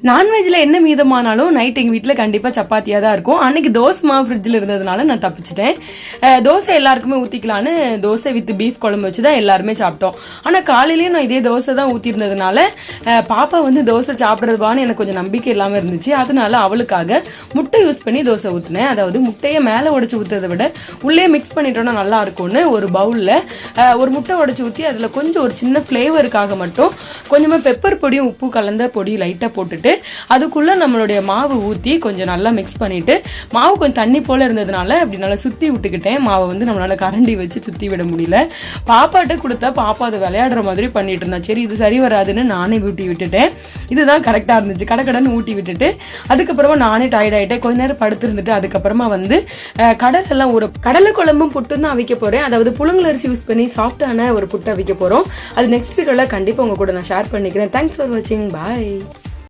நான்வெஜ்ல என்ன மீதமானாலும் நைட் எங்கள் வீட்டில் கண்டிப்பாக சப்பாத்தியாக தான் இருக்கும். அன்னைக்கு தோசை மாவு ஃப்ரிட்ஜில் இருந்ததுனால நான் தப்பிச்சிட்டேன். தோசை எல்லாருக்குமே ஊற்றிக்கலான்னு தோசை வித் பீஃப் குழம்பு வச்சு தான் எல்லாருமே சாப்பிட்டோம். ஆனால் காலையிலேயும் நான் இதே தோசை தான் ஊற்றிருந்ததுனால பாப்பா வந்து தோசை சாப்பிட்றதுவான்னு எனக்கு கொஞ்சம் நம்பிக்கை இல்லாமல் இருந்துச்சு. அதனால அவளுக்காக முட்டை யூஸ் பண்ணி தோசை ஊற்றினேன். அதாவது முட்டையை மேலே உடச்சி ஊற்றுறதை விட உள்ளே மிக்ஸ் பண்ணிட்டோன்னா நல்லா இருக்கும்னு ஒரு பவுலில் ஒரு முட்டை உடச்சி ஊற்றி அதில் கொஞ்சம் ஒரு சின்ன ஃப்ளேவருக்காக மட்டும் கொஞ்சமாக பெப்பர் பொடியும் உப்பு கலந்த பொடி லைட்டாக போட்டுட்டு அதுக்குள்ள நம்மளுடைய மாவு ஊற்றி கொஞ்சம் நல்லா மிக்ஸ் பண்ணிட்டு மாவு கொஞ்சம் தண்ணி போல இருந்ததுனால அப்படி நல்லா சுற்றி விட்டுக்கிட்டேன். மாவை வந்து நம்மளால கரண்டி வச்சு சுற்றி விட முடியல. பாப்பாட்ட கொடுத்தா பாப்பா அதை விளையாடுற மாதிரி பண்ணிட்டு இருந்தா. சரி இது சரி வராதுன்னு நானே ஊட்டி விட்டுட்டேன். இதுதான் கரெக்டாக இருந்துச்சு. கடன்னு ஊட்டி விட்டுட்டு அதுக்கப்புறமா நானே டயர்ட் ஆகிட்டேன். கொஞ்ச நேரம் படுத்து இருந்துட்டு அதுக்கப்புறமா வந்து கடலெல்லாம் ஒரு கடலை குழம்பும் புட்டு தான் அவிக்க போகிறேன். அதாவது புழுங்கல் அரிசி யூஸ் பண்ணி சாஃப்டான ஒரு புட்டு அவிக்க போகிறோம். அது நெக்ஸ்ட் வீடியோவில் கண்டிப்பாக உங்க கூட நான் ஷேர் பண்ணிக்கிறேன். தேங்க்ஸ் ஃபார் வாட்சிங். பாய்.